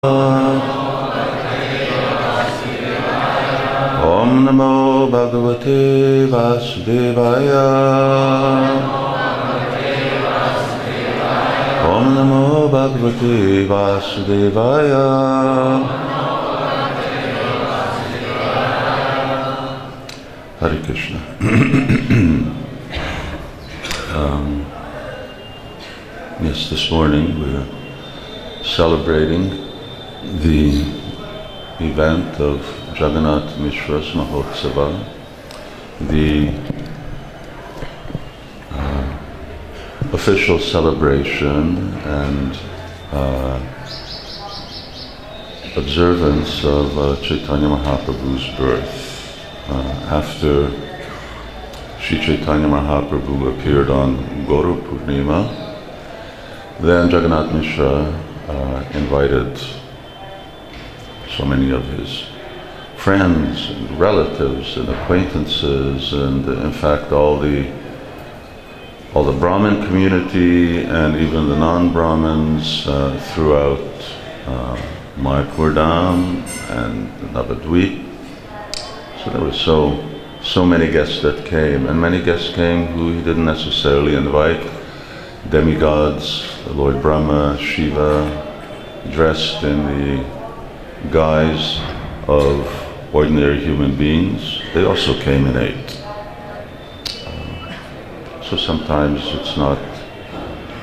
Om Namo Bhagavate Vasudevaya. Om Namo Bhagavate Vasudevaya. Hare Krishna. Yes, this morning we're celebrating the event of Jagannath Mishra's Mahotsava, the official celebration and observance of Chaitanya Mahaprabhu's birth. After Sri Chaitanya Mahaprabhu appeared on Guru Purnima, then Jagannath Mishra invited so many of his friends and relatives and acquaintances, and in fact all the Brahmin community and even the non-Brahmins throughout Mayapur Dham and Navadvip. So there were so many guests that came, and many guests came who he didn't necessarily invite. Demigods, Lord Brahma, Shiva, dressed in the guise of ordinary human beings, they also came and ate. So sometimes it's not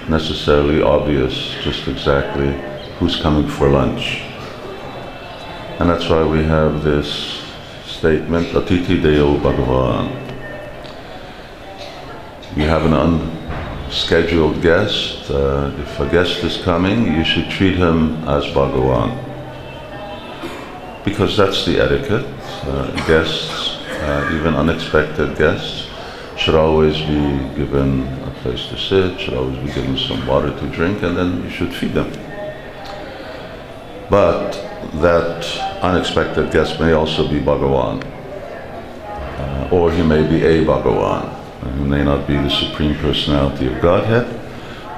necessarily obvious just exactly who's coming for lunch. And that's why we have this statement, Atiti Deo Bhagavan. You have an unscheduled guest. If a guest is coming, you should treat him as Bhagavan. Because that's the etiquette. Guests, even unexpected guests, should always be given a place to sit, should always be given some water to drink, and then you should feed them. But that unexpected guest may also be Bhagavan, or he may be a Bhagavan. He may not be the Supreme Personality of Godhead,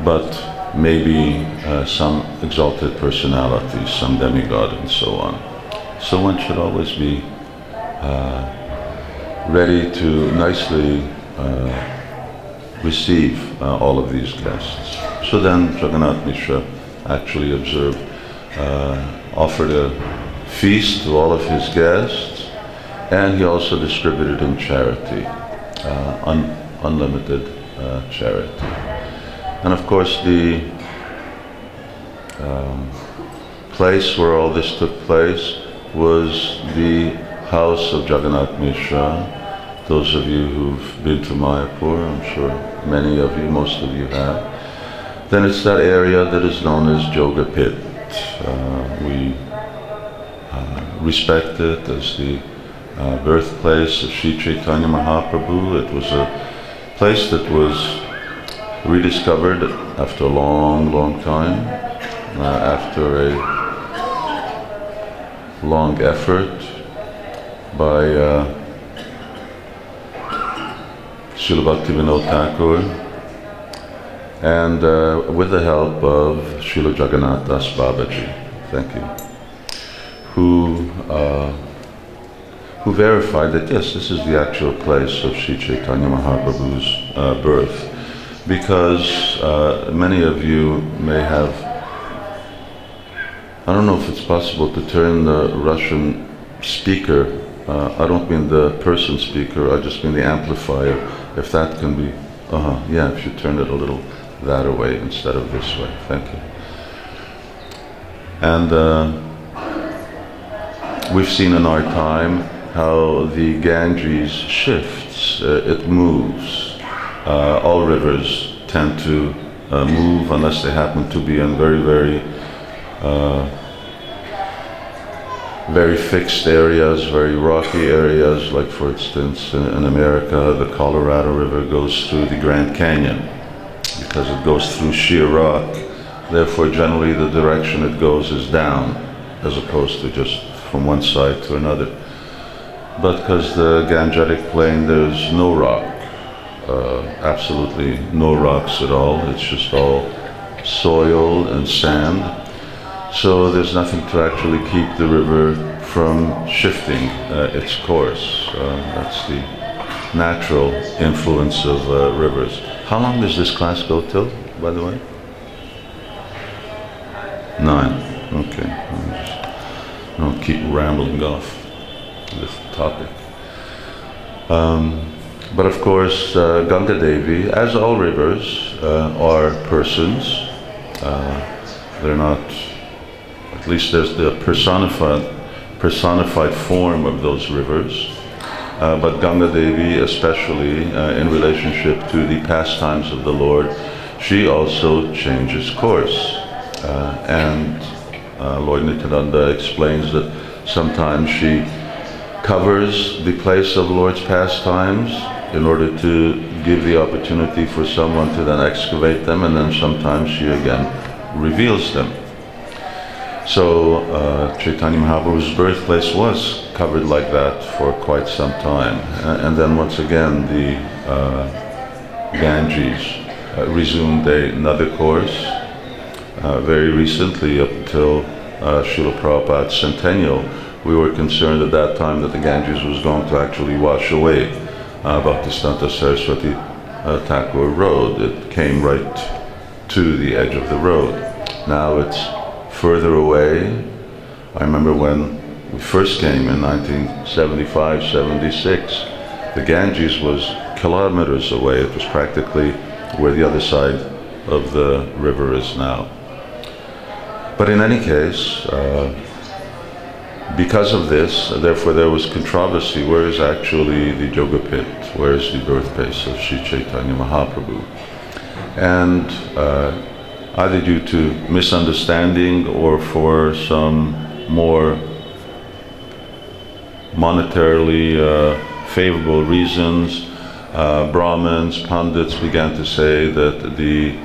but maybe some exalted personality, some demigod, and so on. So one should always be ready to nicely receive all of these guests. So then Jagannath Mishra actually offered a feast to all of his guests, and he also distributed in charity, unlimited charity. And of course the place where all this took place was the house of Jagannath Mishra. Those of you who've been to Mayapur, I'm sure many of you, most of you have, then it's that area that is known as Joga Pit. We respect it as the birthplace of Sri Chaitanya Mahaprabhu. It was a place that was rediscovered after a long time, after a long effort by Srila Bhaktivinoda Thakur, and with the help of Srila Jagannath Das Babaji, thank you, who verified that yes, this is the actual place of Sri Chaitanya Mahaprabhu's birth, because many of you may have, I don't know if it's possible to turn the Russian speaker, I don't mean the person speaker, I just mean the amplifier, if that can be, yeah, if you turn it a little that way instead of this way, thank you. And we've seen in our time how the Ganges shifts, it moves. All rivers tend to move unless they happen to be in very fixed areas, very rocky areas, like for instance in America, the Colorado River goes through the Grand Canyon because it goes through sheer rock. Therefore, generally the direction it goes is down, as opposed to just from one side to another. But because the Gangetic Plain, there's no rock, absolutely no rocks at all. It's just all soil and sand. So there's nothing to actually keep the river from shifting its course. That's the natural influence of rivers. How long does this class go till, by the way? 9. Okay. I don't keep rambling off this topic. But of course, Ganga Devi, as all rivers, are persons. They're not, at least there's the personified form of those rivers. But Ganga Devi, especially in relationship to the pastimes of the Lord, she also changes course. And Lord Nityananda explains that sometimes she covers the place of Lord's pastimes in order to give the opportunity for someone to then excavate them, and then sometimes she again reveals them. So Chaitanya Mahaprabhu's birthplace was covered like that for quite some time. And then once again the Ganges resumed another course. Very recently, up until Srila Prabhupada's centennial, we were concerned at that time that the Ganges was going to actually wash away Bhaktisiddhanta Saraswati Thakur Road. It came right to the edge of the road. Now it's further away. I remember when we first came in 1975-76, the Ganges was kilometers away. It was practically where the other side of the river is now. But in any case, because of this, therefore there was controversy. Where is actually the Yoga Pit? Where is the birthplace of Sri Chaitanya Mahaprabhu? And either due to misunderstanding or for some more monetarily favorable reasons, Brahmins, Pandits began to say that the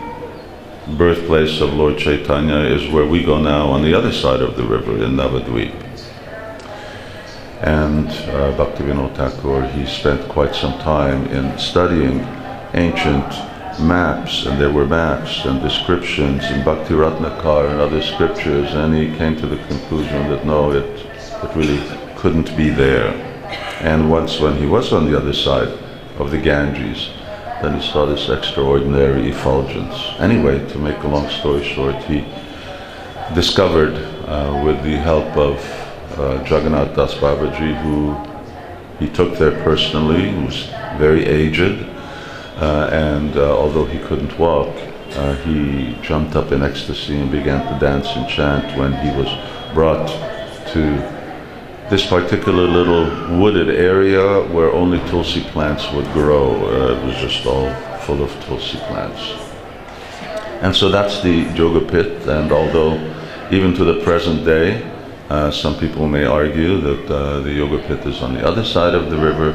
birthplace of Lord Chaitanya is where we go now, on the other side of the river in Navadvip. And Bhaktivinoda Thakur, he spent quite some time in studying ancient maps, and there were maps and descriptions in Bhakti Ratnakar and other scriptures, and he came to the conclusion that no, it really couldn't be there. And once when he was on the other side of the Ganges, then he saw this extraordinary effulgence. Anyway, to make a long story short, he discovered with the help of Jagannath Das Babaji, who he took there personally, who was very aged, and although he couldn't walk, he jumped up in ecstasy and began to dance and chant when he was brought to this particular little wooded area where only tulsi plants would grow. It was just all full of tulsi plants. And so that's the Yoga Pit, and although even to the present day, some people may argue that the Yoga Pit is on the other side of the river,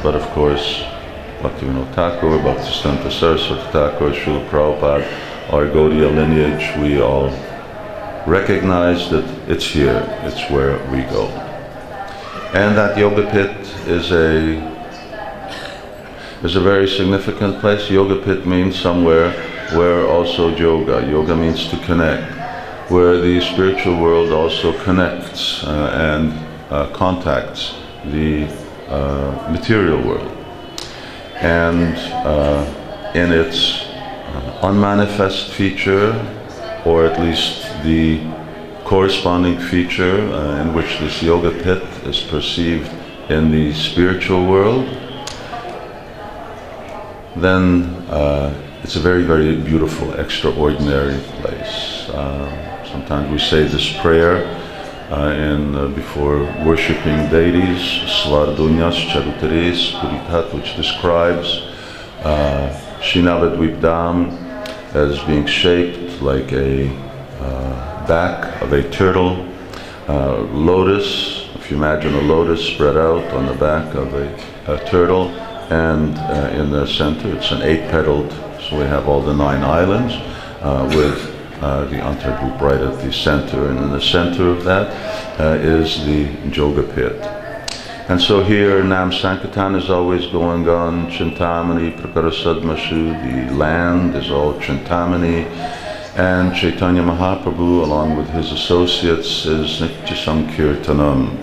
but of course, Bhaktivinoda Thakur, Bhaktisiddhanta Saraswati Thakur, Srila Prabhupada, our Gaudiya lineage, we all recognize that it's here, it's where we go. And that Yoga Pit is a very significant place. Yoga Pit means somewhere where also yoga. Yoga means to connect, where the spiritual world also connects and contacts the material world. And in its unmanifest feature, or at least the corresponding feature in which this Yoga Pit is perceived in the spiritual world, then it's a very, very beautiful, extraordinary place. Sometimes we say this prayer before worshipping deities, Svardunyas Charutaris Puritat, which describes Srinavadvip Dham as being shaped like a back of a turtle, lotus, if you imagine a lotus spread out on the back of a turtle, and in the center it's an 8-petaled, so we have all the 9 islands with the Antardrup right at the center, and in the center of that is the Yoga Pit. And so here Nam Sankirtan is always going on, Chintamani, Prakarasadmashu, the land is all Chintamani, And Chaitanya Mahaprabhu, along with his associates, is Nitya Sankirtanam.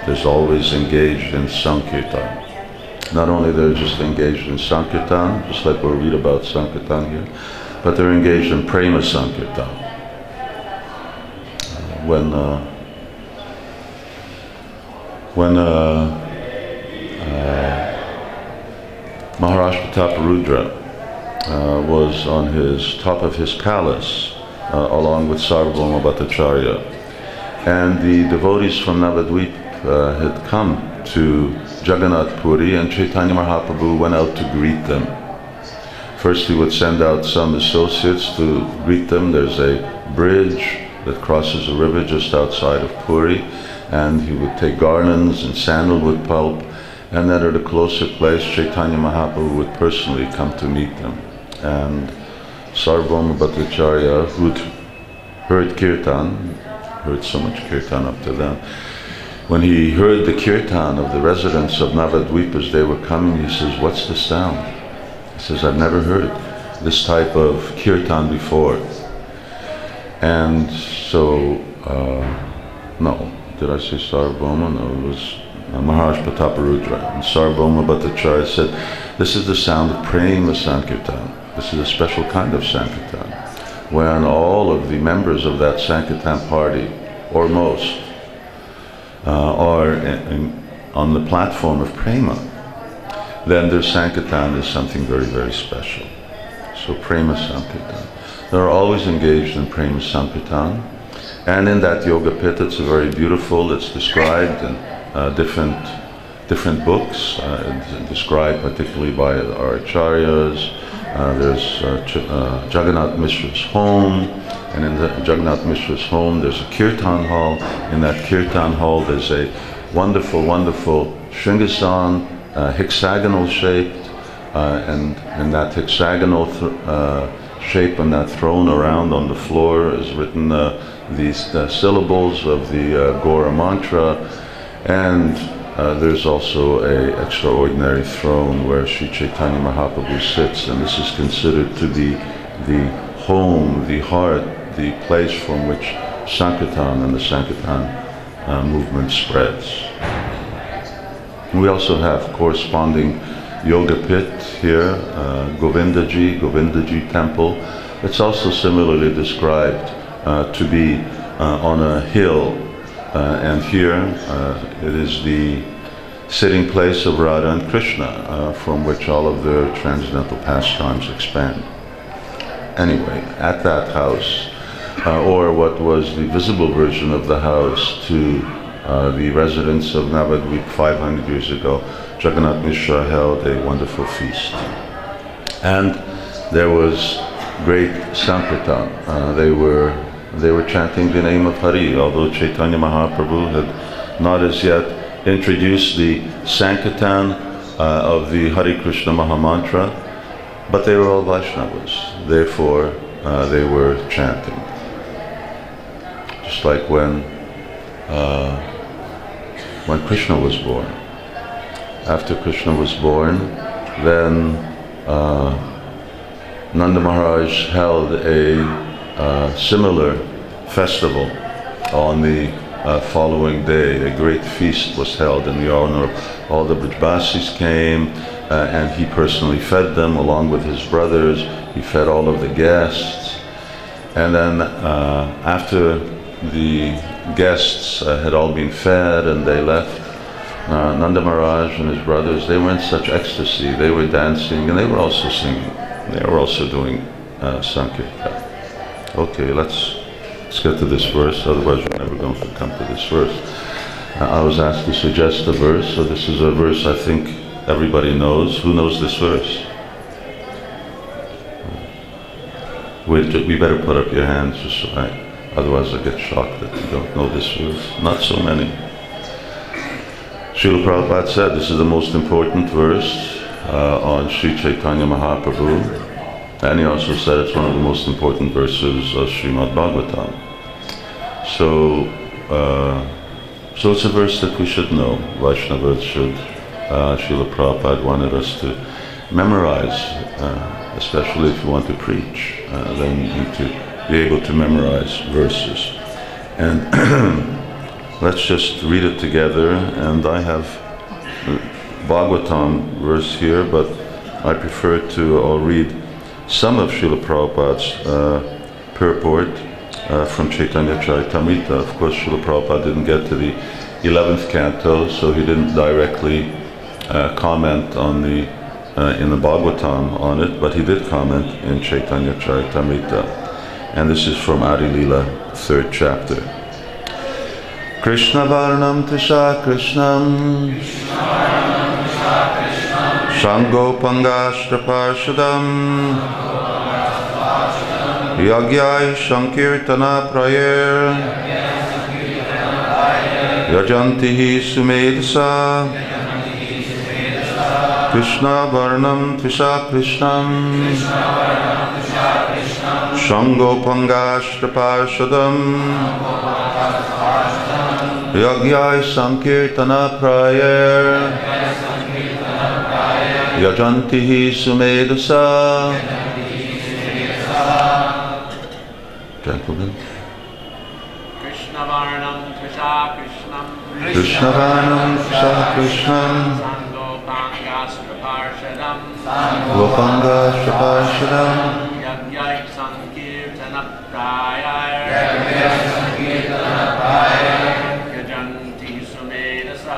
There's always engaged in Sankirtan. Not only they're just engaged in Sankirtan, just like we'll read about Sankirtan here, but they're engaged in Prema Sankirtan. When Maharaj Prataparudra was on his top of his palace, along with Sarvabhauma Bhattacharya, and the devotees from Navadvip had come to Jagannath Puri, and Chaitanya Mahaprabhu went out to greet them. First he would send out some associates to greet them. There's a bridge that crosses a river just outside of Puri, and he would take garlands and sandalwood pulp, and then at a closer place Chaitanya Mahaprabhu would personally come to meet them. And Sarvabhauma Bhattacharya, who'd heard kirtan, heard so much kirtan up to then, when he heard the kirtan of the residents of Navadvip as they were coming, he says, "What's the sound?" He says, "I've never heard this type of kirtan before." And so, no, did I say Sarvabhauma? No, it was Maharaj Prataparudra. And Sarvabhauma Bhattacharya said, "This is the sound of Prema Sankirtan. This is a special kind of Sankirtan, when all of the members of that Sankirtan party, or most, are on the platform of Prema. Then their Sankirtan is something very, very special." So Prema Sankirtan. They're always engaged in Prema Sankirtan. And in that yoga pit, it's very beautiful. It's described in different books. It's described particularly by our acharyas. There's Jagannath Mishra's home, and in the Jagannath Mishra's home there's a kirtan hall. In that kirtan hall there's a wonderful, wonderful Shringasan, hexagonal shaped, and in that hexagonal shape on that throne around on the floor is written these syllables of the Gora mantra, and there's also an extraordinary throne where Sri Chaitanya Mahaprabhu sits, and this is considered to be the home, the heart, the place from which Sankirtan and the Sankirtan movement spreads. We also have corresponding yoga pit here, Govindaji temple. It's also similarly described to be on a hill. And here it is the sitting place of Radha and Krishna, from which all of their transcendental pastimes expand. Anyway, at that house, or what was the visible version of the house to the residents of Navadvip 500 years ago, Jagannath Mishra held a wonderful feast. And there was great Sankirtan. They were chanting the name of Hari, although Chaitanya Mahaprabhu had not as yet introduced the Sankirtan of the Hare Krishna Mahamantra, but they were all Vaishnavas, therefore they were chanting. Just like when Krishna was born. After Krishna was born, then Nanda Maharaj held a similar festival on the following day. A great feast was held in the honor of all the Brajbasis came, and he personally fed them along with his brothers. He fed all of the guests, and then after the guests had all been fed and they left, Nanda Maharaj and his brothers, they were in such ecstasy. They were dancing and they were also singing. They were also doing Sankirtan. Okay, let's get to this verse, otherwise we're never going to come to this verse. I was asked to suggest a verse, so this is a verse I think everybody knows. Who knows this verse? We better put up your hands, just so otherwise I get shocked that you don't know this verse. Not so many. Srila Prabhupada said this is the most important verse on Sri Chaitanya Mahaprabhu, and he also said it's one of the most important verses of Srimad Bhagavatam. So it's a verse that we should know. Vaishnavas should. Srila Prabhupada wanted us to memorize, especially if you want to preach. Then you need to be able to memorize verses. And let's just read it together. And I have Bhagavatam verse here, but I prefer to I'll read some of Srila Prabhupada's purport from Chaitanya Charitamrita. Of course, Srila Prabhupada didn't get to the 11th canto, so he didn't directly comment on the in the Bhagavatam on it, but he did comment in Chaitanya Charitamrita. And this is from Adi Lila, 3rd chapter. Krishna Varnam Tisha Krishnam Shango Pangashtra Parshadam Yagyai Sankirtana Prayer Yajantihi Sumedasa Krishna Varnam Tisha Krishnam Shango Pangashtra Parshadam Yagyai Sankirtana Prayer Yajantihi Sumedasa. Gentlemen. Krishna Varnam Tisha Krishnam Krishna Varnam Tisha Krishnam Sangopangastra Parshadam Gopangastra Parshadam Yagyai Sankirtana Prayar Yajanti Sumedasa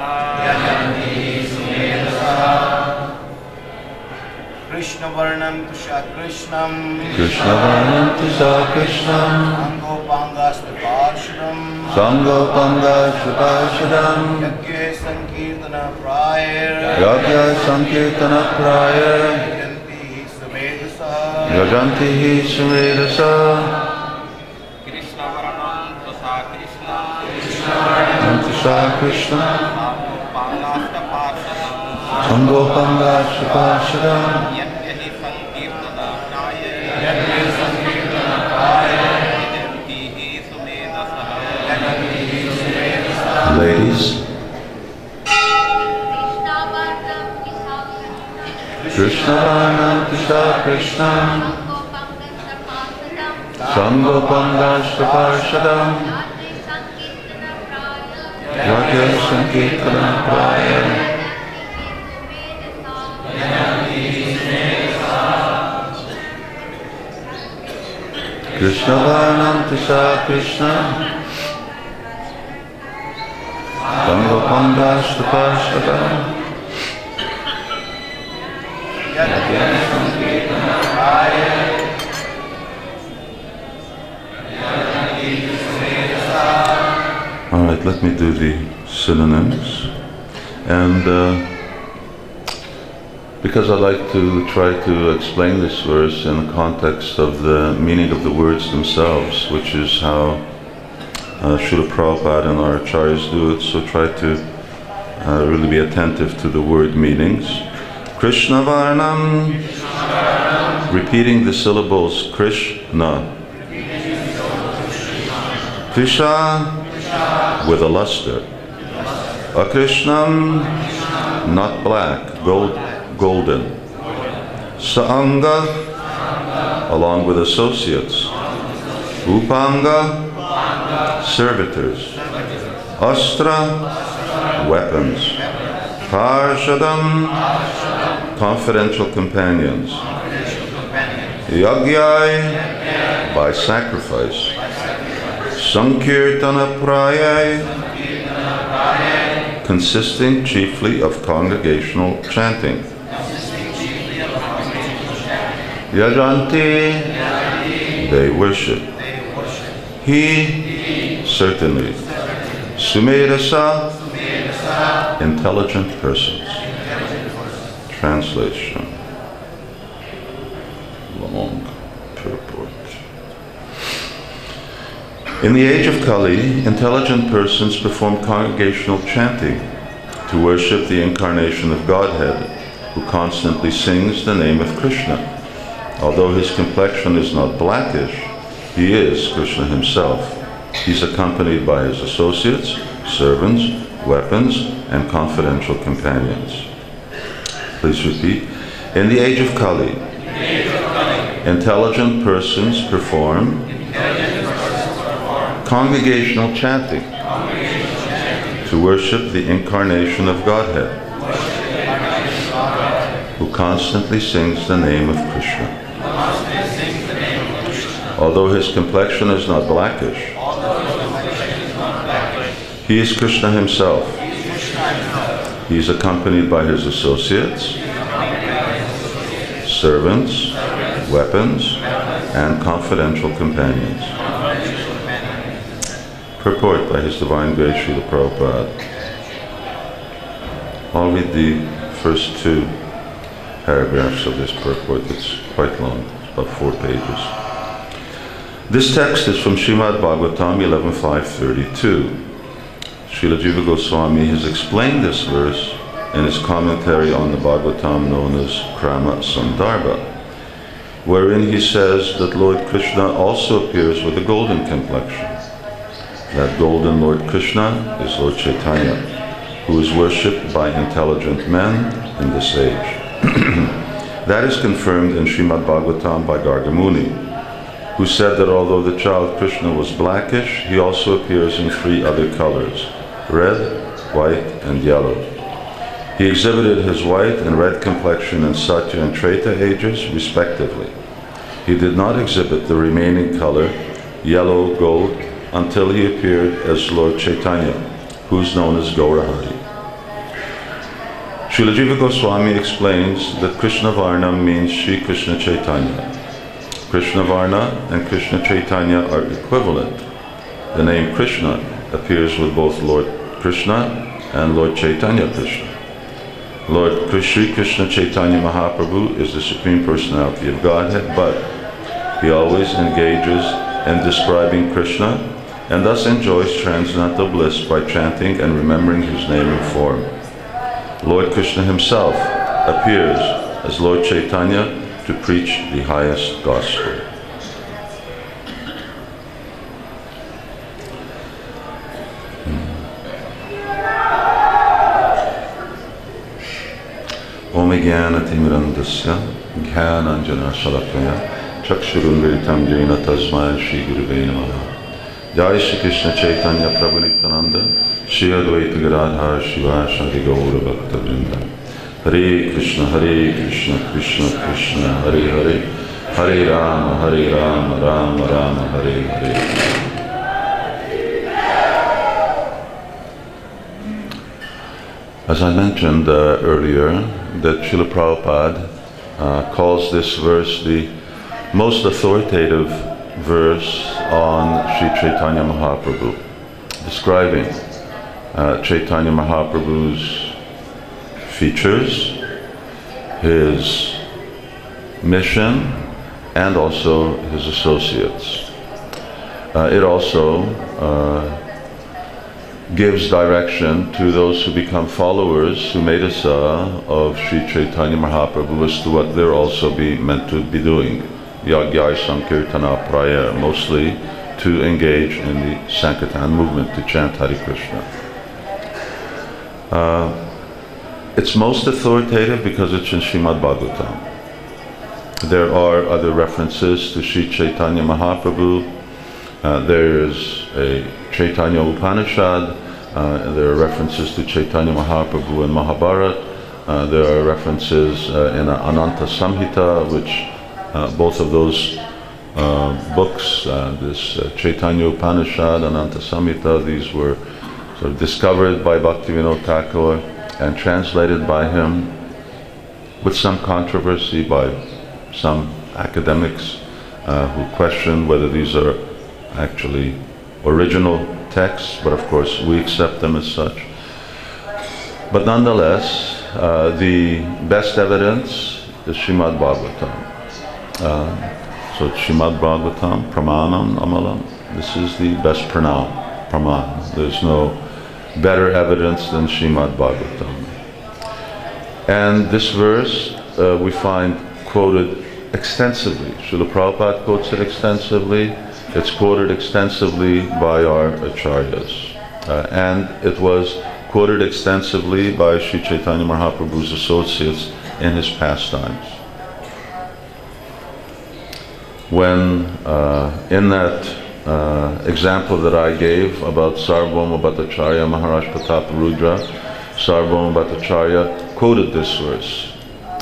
Krishna Varnam Tisha Krishnam Krishna Varnam Tisha Krishnam Sangopangastra Parshadam Sangopangastra Parshadam Yagyai Sankirtana Prayar Yagyai Sankirtana Prayar Yajantihi Sumedasa Yajantihi Sumedasa Krishna Varnam Tisha Krishnam Tisha Krishnam Sangopangastra Parshadam Sangopangastra Parshadam Yagyai Sankirtana Prayar Yajanti Sumedasa. Ladies, Krishna Varnam Tisha Krishnam Sangopangashta Parshadam Yagyai Sankirtana Prayar Krishna Varnam Tisha Krishnam Sangopangashta Parshadam All right, let me do the synonyms. And because I like to try to explain this verse in the context of the meaning of the words themselves, which is how Srila Prabhupada and our acharyas do it, so try to really be attentive to the word meanings. Krishna Varnam, repeating the syllables Krishna. Tisha, with a luster. Akrishnam, not black, golden. Saanga, along with associates. Upanga, servitors. Astra, weapons. Parshadam, confidential companions. Yagyai, by sacrifice. Sankirtana Prayai, consisting chiefly of congregational chanting. Yajanti, they worship. He, certainly. Sumedasa, intelligent persons. Translation. Long purport. In the age of Kali, intelligent persons perform congregational chanting to worship the incarnation of Godhead, who constantly sings the name of Krishna. Although his complexion is not blackish, he is Krishna himself. He's accompanied by his associates, servants, weapons, and confidential companions. Please repeat. In the age of Kali, intelligent persons perform congregational chanting to worship the incarnation of Godhead, who constantly sings the name of Krishna. Although his complexion is not blackish, he is Krishna himself. He is accompanied by his associates, servants, weapons, and confidential companions. Purport by His Divine Grace Srila Prabhupada. I'll read the first two paragraphs of this purport. It's quite long, it's about 4 pages. This text is from Srimad Bhagavatam 11.5.32. Srila Jiva Goswami has explained this verse in his commentary on the Bhagavatam known as Krama Sandarbha, wherein he says that Lord Krishna also appears with a golden complexion. That golden Lord Krishna is Lord Chaitanya, who is worshipped by intelligent men in this age. That is confirmed in Srimad Bhagavatam by Gargamuni, who said that although the child Krishna was blackish, he also appears in 3 other colors, red, white, and yellow. He exhibited his white and red complexion in Satya and Treta ages, respectively. He did not exhibit the remaining color, yellow, gold, until he appeared as Lord Chaitanya, who is known as Gaurahari. Srila Jiva Goswami explains that Krishna Varna means Sri Krishna Chaitanya. Krishna Varna and Krishna Chaitanya are equivalent. The name Krishna appears with both Lord Krishna and Lord Chaitanya Krishna. Lord Sri Krishna Chaitanya Mahaprabhu is the Supreme Personality of Godhead, but he always engages in describing Krishna and thus enjoys transcendental bliss by chanting and remembering his name and form. Lord Krishna himself appears as Lord Chaitanya to preach the highest gospel. Om Jnana-timirandasya Jnana-anjana Shalakaya Chakshurunmiritam Jena Tasmaya Shri Gurave Namaha. Jai Shri Krishna Chaitanya Prabhu Nityananda Shri Advaita Gadadhara Shivasari Gaura Bhakta Vrinda. Hare Krishna Krishna Krishna Hare Hare Hare Rama Rama Rama Hare Hare. As I mentioned earlier, that Srila Prabhupada calls this verse the most authoritative verse on Sri Chaitanya Mahaprabhu, describing Chaitanya Mahaprabhu's features, his mission, and also his associates. It also gives direction to those who become followers, Sumedasa, of Sri Chaitanya Mahaprabhu as to what they're also meant to be doing. Yagyai Sankirtana Praya, mostly to engage in the Sankirtan movement, to chant Hare Krishna. It's most authoritative because it's in Srimad Bhagavatam. There are other references to Sri Chaitanya Mahaprabhu. There is a Chaitanya Upanishad. There are references to Chaitanya Mahaprabhu in Mahabharata. There are references in Ananta Samhita, which both of those books, this Chaitanya Upanishad, Ananta Samhita, these were sort of discovered by Bhaktivinoda Thakur and translated by him with some controversy by some academics who question whether these are actually original texts, but of course we accept them as such. But nonetheless, the best evidence is Srimad Bhagavatam. So Srimad Bhagavatam, Pramanam Amalam, this is the best praman. There's no better evidence than Srimad Bhagavatam. And this verse we find quoted extensively. Srila Prabhupada quotes it extensively. It's quoted extensively by our acharyas. And it was quoted extensively by Sri Chaitanya Mahaprabhu's associates in his pastimes. When in that example that I gave about Sarvabhauma Bhattacharya, Maharaj Pratap Rudra, Sarvabhauma Bhattacharya quoted this verse,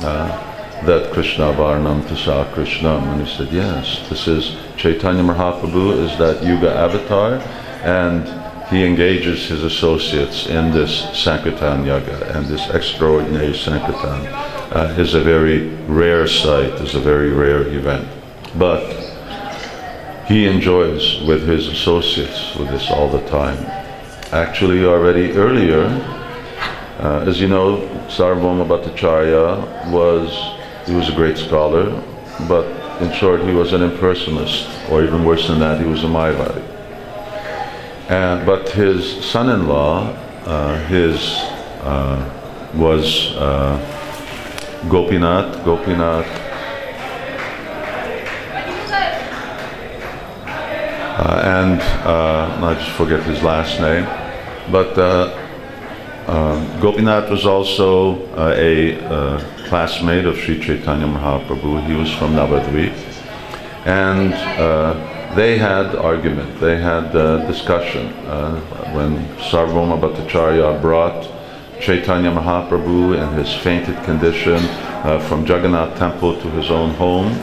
that Krishna Varnam Tasa Krishnam, and he said, yes, this is Chaitanya Mahaprabhu, is that Yuga avatar, and he engages his associates in this Sankirtan Yaga, and this extraordinary Sankirtan is a very rare sight, is a very rare event. But he enjoys with his associates with this all the time. Actually, already earlier, as you know, Sarvabhauma Bhattacharya was a great scholar, but in short, he was an impersonalist, or even worse than that, he was a Mayavadi. But his son-in-law, was Gopinath, and I just forget his last name, but Gopinath was also a classmate of Sri Chaitanya Mahaprabhu. He was from Navadvip, and they had argument, they had discussion. When Sarvabhauma Bhattacharya brought Chaitanya Mahaprabhu in his fainted condition from Jagannath temple to his own home,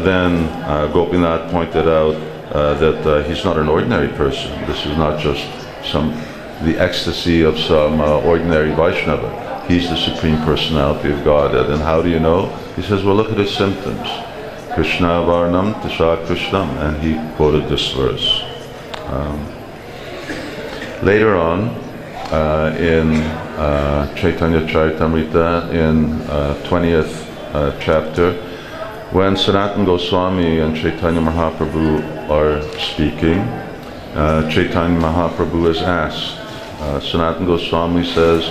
then Gopinath pointed out that he's not an ordinary person. This is not just the ecstasy of some ordinary Vaishnava. He's the Supreme Personality of Godhead. And how do you know? He says, well, look at his symptoms. Krishna Varnam Tasha Krishnam, and he quoted this verse. Later on, in Chaitanya Charitamrita, in 20th chapter, when Sanatana Goswami and Chaitanya Mahaprabhu are speaking, Chaitanya Mahaprabhu is asked. Sanatana Goswami says,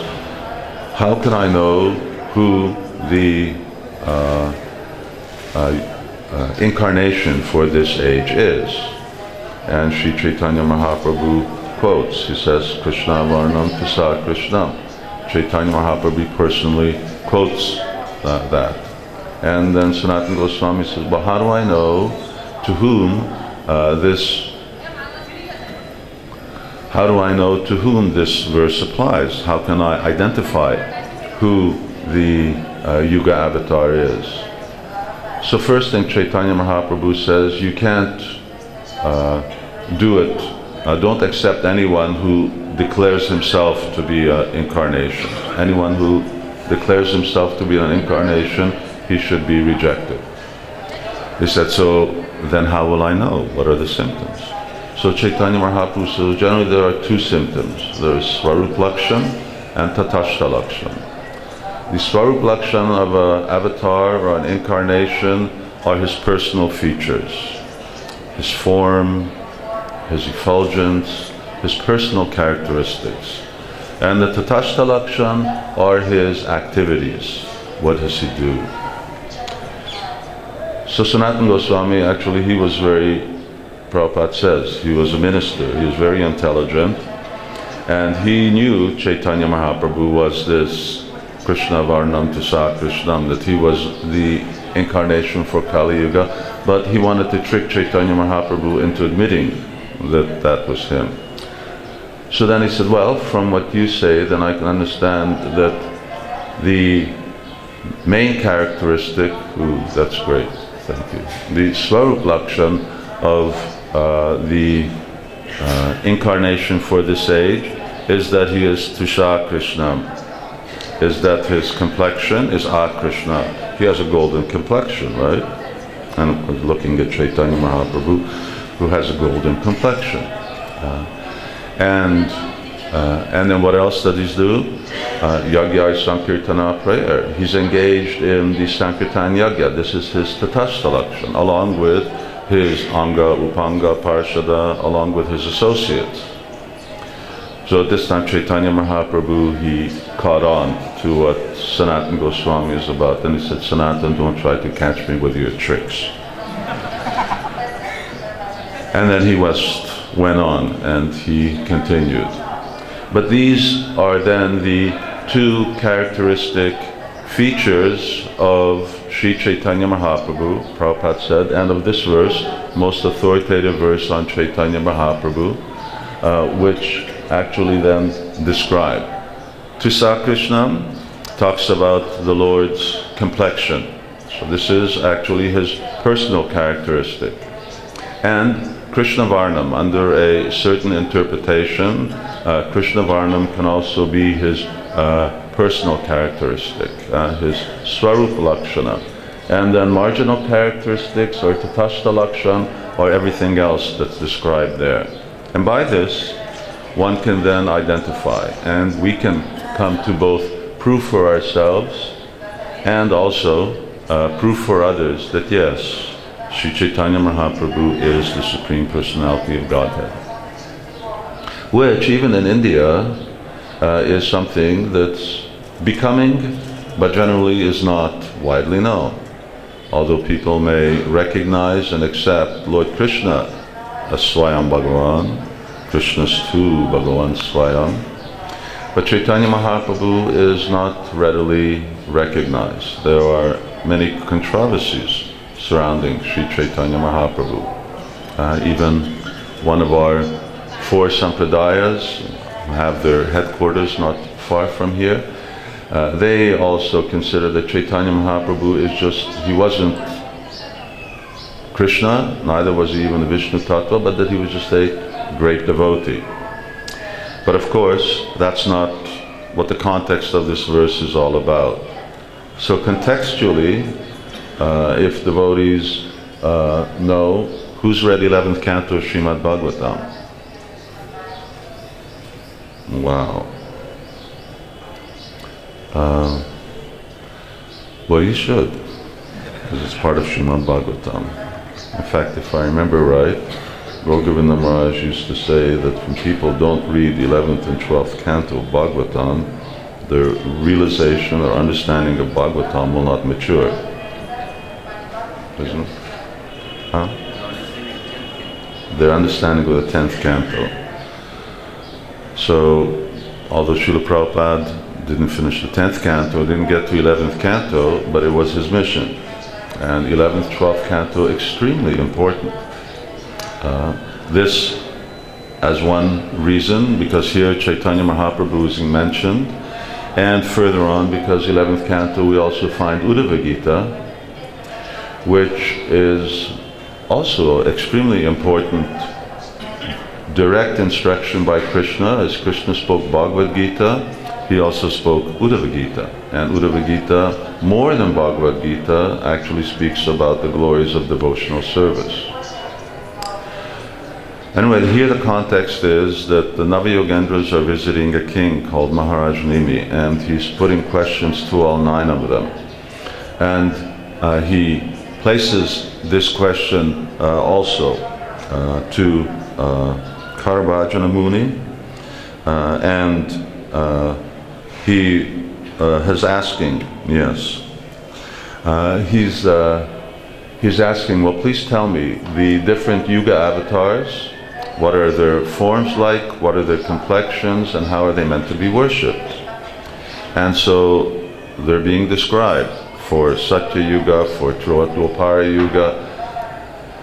how can I know who the incarnation for this age is? And Sri Chaitanya Mahaprabhu quotes, he says, Krishna Varnam Tasa Krishnam. Chaitanya Mahaprabhu personally quotes that. And then Sanatana Goswami says, well, how do I know to whom this verse applies? How can I identify who the Yuga avatar is? So first thing Chaitanya Mahaprabhu says, you can't do it. Don't accept anyone who declares himself to be an incarnation. Anyone who declares himself to be an incarnation, he should be rejected. He said, so then how will I know? What are the symptoms? So Chaitanya Mahaprabhu says, generally there are two symptoms. There is Swarup Lakshan and Tatashta Lakshan. The Swarup Lakshan of an avatar or an incarnation are his personal features. His form, his effulgence, his personal characteristics. And the Tatashta Lakshan are his activities. What does he do? So Sanatana Goswami, actually, he was Prabhupada says, he was a minister, he was very intelligent, and he knew Chaitanya Mahaprabhu was this Krishna Varnam Tasa Krishnam, that he was the incarnation for Kali Yuga, but he wanted to trick Chaitanya Mahaprabhu into admitting that that was him. So then he said, well, from what you say, then I can understand that the main characteristic, that's great, thank you, the Swarup Lakshan of the incarnation for this age is that he is Tusha Krishnam, is that his complexion is Krishna. He has a golden complexion, right? And of course, looking at Chaitanya Mahaprabhu, who has a golden complexion. And then what else does he do? Yagya Sankirtana prayer. He's engaged in the Sankirtan Yagya. This is his Tatashta Lakshan, along with his Anga, Upanga, Parshada, along with his associates. So at this time Chaitanya Mahaprabhu, he caught on to what Sanatana Goswami is about. And he said, Sanatana, don't try to catch me with your tricks. And then he went on and he continued. But these are then the two characteristic features of Sri Chaitanya Mahaprabhu, Prabhupada said, and of this verse, most authoritative verse on Chaitanya Mahaprabhu, which actually then describe. Trisa Krishnam talks about the Lord's complexion. So this is actually his personal characteristic. And Krishna Varnam, under a certain interpretation, Krishna Varnam can also be his personal characteristic, his Swarup Lakshana. And then marginal characteristics, or Tatashta Lakshan, or everything else that's described there. And by this, one can then identify, and we can come to both prove for ourselves and also prove for others that yes, Sri Chaitanya Mahaprabhu is the Supreme Personality of Godhead. Which, even in India, is something that's becoming, but generally is not widely known. Although people may recognize and accept Lord Krishna as Swayam Bhagavan, Krishna's too Bhagavan Swayam, but Chaitanya Mahaprabhu is not readily recognized. There are many controversies surrounding Sri Chaitanya Mahaprabhu. Even one of our 4 sampradayas have their headquarters not far from here. They also consider that Chaitanya Mahaprabhu is just, he wasn't Krishna, neither was he even the Vishnu Tattva, but that he was just a great devotee. But of course, that's not what the context of this verse is all about. So contextually, if devotees know, who's read 11th canto of Srimad Bhagavatam? Wow. Well, you should, because it's part of Srimad Bhagavatam. In fact, if I remember right, Govinda Maharaj used to say that when people don't read 11th and 12th canto of Bhagavatam, their realization or understanding of Bhagavatam will not mature. Isn't it? Huh? Their understanding of the 10th canto. So, although Srila Prabhupada didn't finish the 10th canto, didn't get to 11th canto, but it was his mission. And 11th, 12th canto, extremely important. This as one reason, because here Chaitanya Mahaprabhu is mentioned, and further on, because 11th canto we also find Uddhava Gita, which is also extremely important direct instruction by Krishna. As Krishna spoke Bhagavad Gita, he also spoke Uddhava Gita. And Uddhava Gita, more than Bhagavad Gita, actually speaks about the glories of devotional service. Anyway, here the context is that the Navayogendras are visiting a king called Maharaj Nimi, and he's putting questions to all 9 of them. And he places this question also to Karabhajana Muni, and he is asking, he's asking, well, please tell me the different Yuga avatars. What are their forms like? What are their complexions? And how are they meant to be worshipped? And so they're being described for Satya Yuga, for Dwapara Yuga.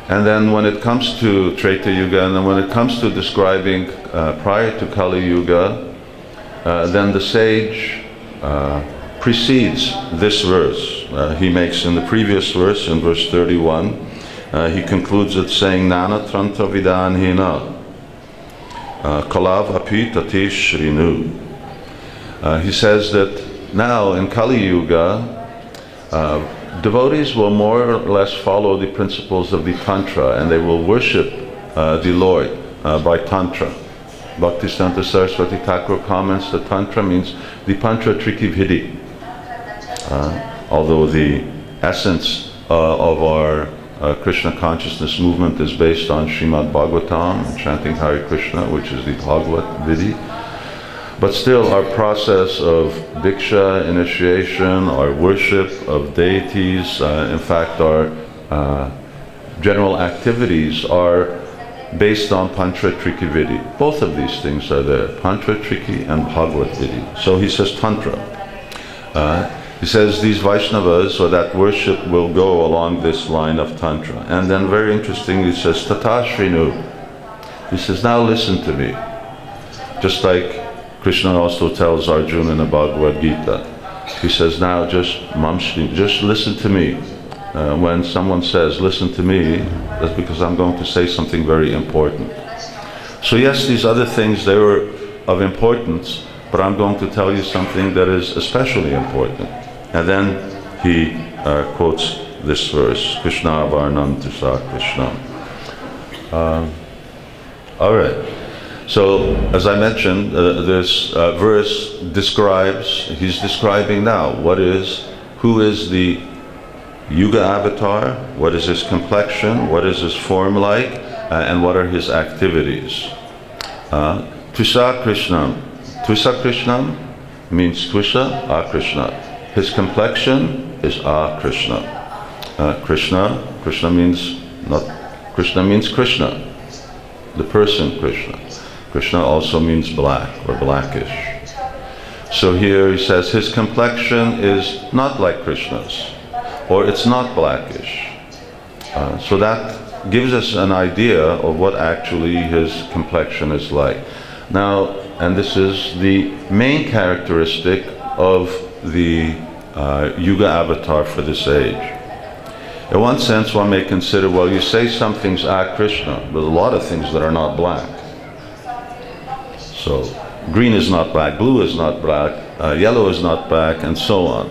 And then when it comes to Treta Yuga, and then when it comes to describing prior to Kali Yuga, then the sage precedes this verse. He makes in the previous verse, in verse 31, he concludes it saying, Nana Tranta Vidanhina Kalav Api Tatish Rinu. He says that now in Kali Yuga, devotees will more or less follow the principles of the Tantra, and they will worship the Lord by Tantra. Bhaktisiddhanta Saraswati Thakur comments that Tantra means the Pantra Triki Vidhi. Although the essence of our Krishna consciousness movement is based on Srimad Bhagavatam, chanting Hare Krishna, which is the Bhagavat Vidhi. But still, our process of Diksha, initiation, our worship of deities, in fact, our general activities are based on Pantra Triki Vidhi. Both of these things are there, Pantra Triki and Bhagavat Vidhi. So he says Tantra. He says these Vaishnavas, or that worship, will go along this line of Tantra. And then very interesting, he says, Tata Shrinu. He says, now listen to me. Just like Krishna also tells Arjuna in the Bhagavad Gita. He says, now just listen to me. When someone says, listen to me, that's because I'm going to say something very important. So yes, these other things, they were of importance, but I'm going to tell you something that is especially important. And then he quotes this verse, Krishna Varnam Tusa Krishna. All right. So, as I mentioned, this verse he's describing now who is the Yuga avatar, what is his complexion, what is his form like, and what are his activities. Tvisa Krishnam. Tvisa Krishnam means Tvisa Akrishna. His complexion is Akrishna. Krishna means Krishna, the person Krishna. Krishna also means black or blackish. So here he says his complexion is not like Krishna's, or it's not blackish. So that gives us an idea of what actually his complexion is like. Now, and this is the main characteristic of the Yuga avatar for this age. In one sense, one may consider, well, you say some things are Krishna, but a lot of things that are not black. So, green is not black, blue is not black, yellow is not black, and so on.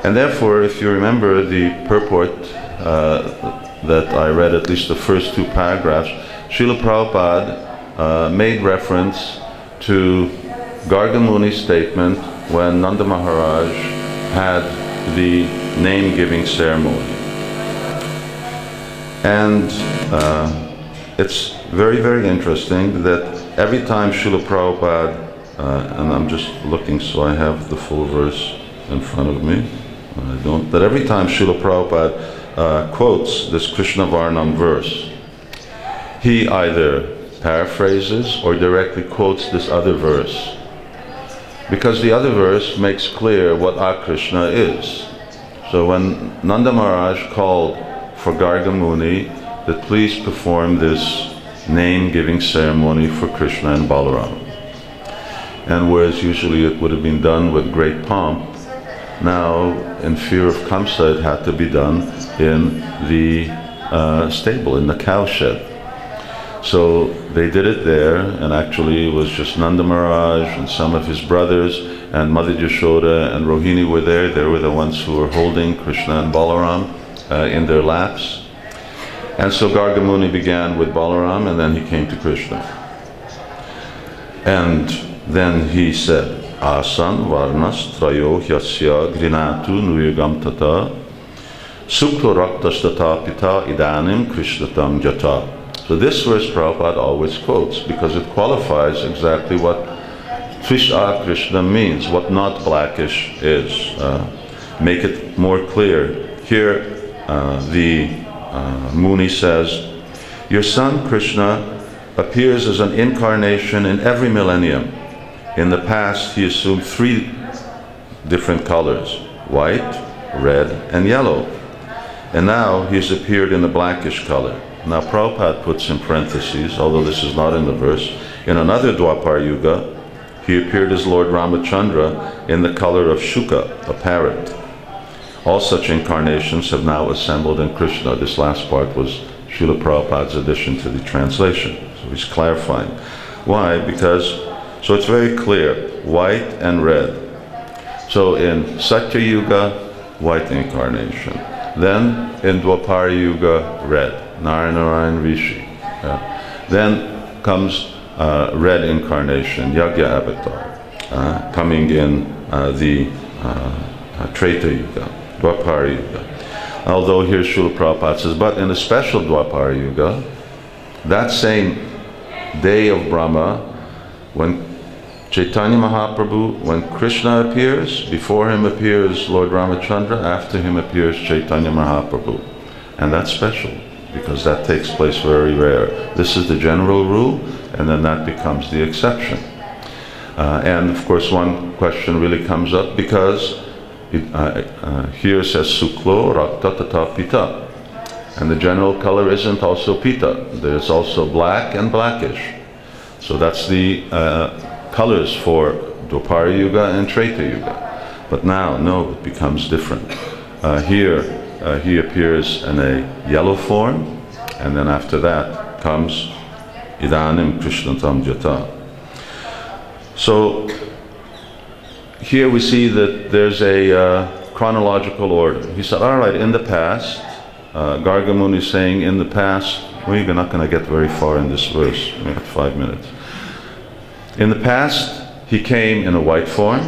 And therefore, if you remember the purport that I read, at least the first two paragraphs, Srila Prabhupada made reference to Garga Muni's statement when Nanda Maharaj had the name-giving ceremony. And it's very, very interesting that every time Srila Prabhupada, and I'm just looking so I have the full verse in front of me, I don't, but every time Srila Prabhupada quotes this Krishna Varnam verse, he either paraphrases or directly quotes this other verse, because the other verse makes clear what Akrishna is. So when Nanda Maharaj called for Garga Muni that please perform this name-giving ceremony for Krishna and Balaram, and whereas usually it would have been done with great pomp, now in fear of Kamsa it had to be done in the stable, in the cowshed. So they did it there, and actually it was just Nanda Maharaj and some of his brothers, and Mother Yashoda and Rohini were there. They were the ones who were holding Krishna and Balaram in their laps. And so Garga Muni began with Balaram, and then he came to Krishna. And then he said, Asan varnas trayo hyasya grinatu nuyagam tata sukto raktashtata pita idanim krishnatam jata. So this verse Prabhupada always quotes because it qualifies exactly what Tvisa Krishna means, what not blackish is. Make it more clear. Here the Muni says, your son Krishna appears as an incarnation in every millennium. In the past he assumed 3 different colors, white, red, and yellow. And now he's appeared in the blackish color. Now Prabhupada puts in parentheses, although this is not in the verse, in another Dwapar Yuga, he appeared as Lord Ramachandra in the color of Shuka, a parrot. All such incarnations have now assembled in Krishna. This last part was Srila Prabhupada's addition to the translation. So he's clarifying. Why? Because, so it's very clear, white and red. So in Satya Yuga, white incarnation. Then in Dwapara Yuga, red. Narayana Rishi. Then comes red incarnation, Yagya avatar, coming in the Treta Yuga, Dwapara Yuga. Although here Srila Prabhupada says, but in a special Dwapara Yuga, that same day of Brahma, when Chaitanya Mahaprabhu, when Krishna appears, before him appears Lord Ramachandra, after him appears Chaitanya Mahaprabhu. And that's special, because that takes place very rare. This is the general rule, and then that becomes the exception. And of course one question really comes up, because here says suklo rakta tata pita. And the general color isn't also pita. There's also black and blackish. So that's the colors for Dwapara Yuga and Treta Yuga. But now, no, it becomes different. Here, he appears in a yellow form, and then after that comes Idanim Krishnatam Jata. So here we see that there's a chronological order. He said, all right, in the past, Garga Muni is saying, in the past, we're not going to get very far in this verse. We have 5 minutes. In the past, he came in a white form.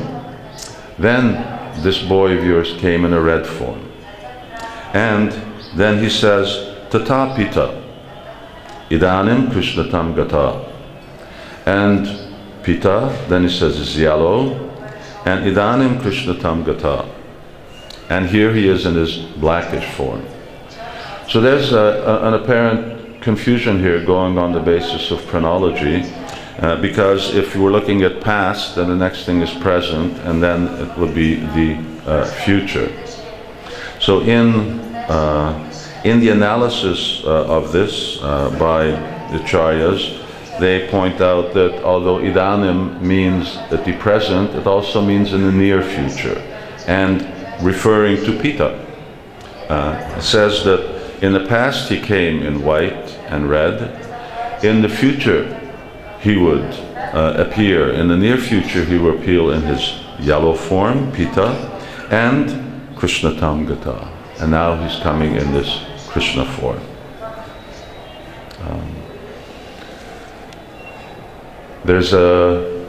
Then this boy of yours came in a red form. And then he says, Tata Pita, Idanim Krishnatam Gata. And Pita, then he says, is yellow. And Idanim Krishnatam Gata. And here he is in his blackish form. So there's an apparent confusion here going on the basis of chronology, because if you were looking at past, then the next thing is present, and then it would be the future. So in the analysis of this by the Acharyas, they point out that although Idanim means at the present, it also means in the near future, and referring to Pita. It says that in the past he came in white and red. In the future he would appear. In the near future he will appear in his yellow form, Pita, and Krishnatam Gata. And now he's coming in this Krishna form. There's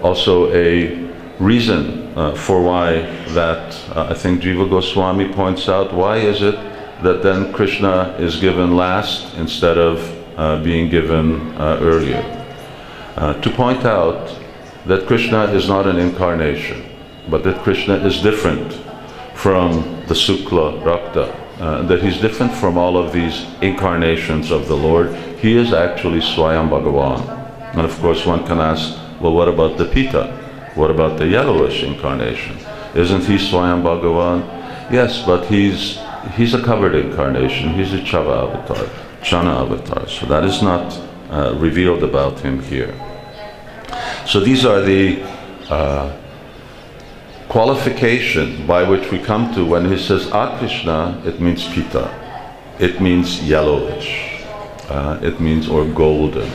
also a reason for why that I think Jiva Goswami points out. Why is it that then Krishna is given last instead of being given earlier? To point out that Krishna is not an incarnation, but that Krishna is different from the Sukla Rakta, that he's different from all of these incarnations of the Lord. He is actually Swayam Bhagavan. And of course one can ask, well, what about the Pita? What about the yellowish incarnation? Isn't he Swayam Bhagavan? Yes, but he's a covered incarnation. He's a Chava avatar, Chana avatar. So that is not revealed about him here. So these are the qualification by which we come to when he says Akrishna, it means Pita. It means yellowish. It means or golden.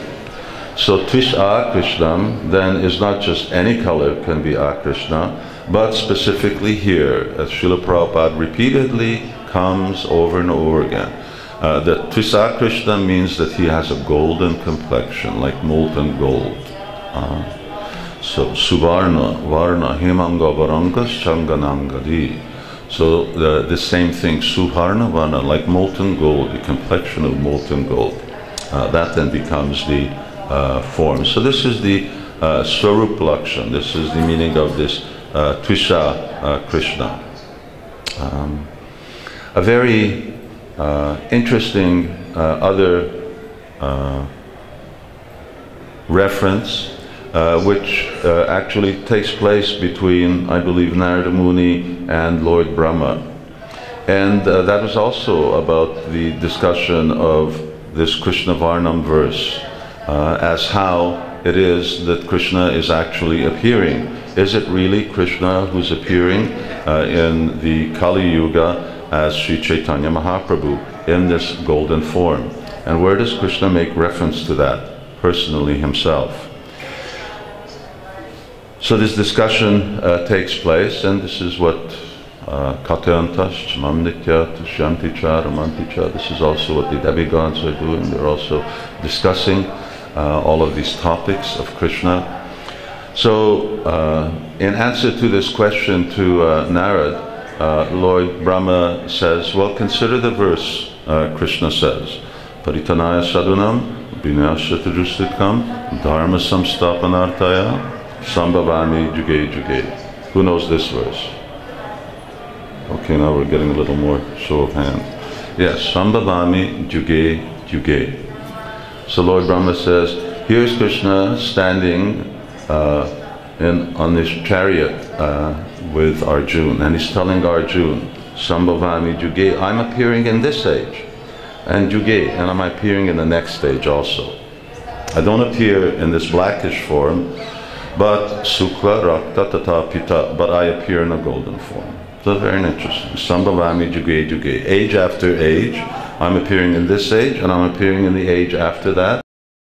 So Tvish Akrishnam then is not just any color can be Akrishna, but specifically here, as Srila Prabhupada repeatedly comes over and over again, that Tvish Akrishna means that he has a golden complexion, like molten gold. So Suvarna, Varna, Himanga, Varangas, Changanangadi. So the same thing, Suvarna, Varna, like molten gold, the complexion of molten gold. That then becomes the form. So this is the Swarup Lakshan. This is the meaning of this Tvisha Krishna. A very interesting other reference which actually takes place between, I believe, Narada Muni and Lord Brahma. And that was also about the discussion of this Krishna Varnam verse, as how it is that Krishna is actually appearing. Is it really Krishna who's appearing in the Kali Yuga as Sri Chaitanya Mahaprabhu in this golden form? And where does Krishna make reference to that personally himself? So this discussion takes place, and this is what Katyantas, Mamnitya, Tushyanticha, Ramanticha, this is also what the demigods are doing. They're also discussing all of these topics of Krishna. So in answer to this question to Narad, Lord Brahma says, well, consider the verse Krishna says, Paritanaya sadunam, vinasya tajustikam, dharma samstapanartaya, sambhavami juge juge. Who knows this verse? Okay, now we're getting a little more show of hands. Yes, sambhavami juge juge. So Lord Brahma says, here's Krishna standing on this chariot with Arjuna, and he's telling Arjuna, Sambhavami Juge, I'm appearing in this age, and Juge, and I'm appearing in the next stage also. I don't appear in this blackish form, but Sukla Rakta Tata Pita, but I appear in a golden form. So very interesting. Sambhavami Juge Juge. Age after age, I'm appearing in this age, and I'm appearing in the age after that.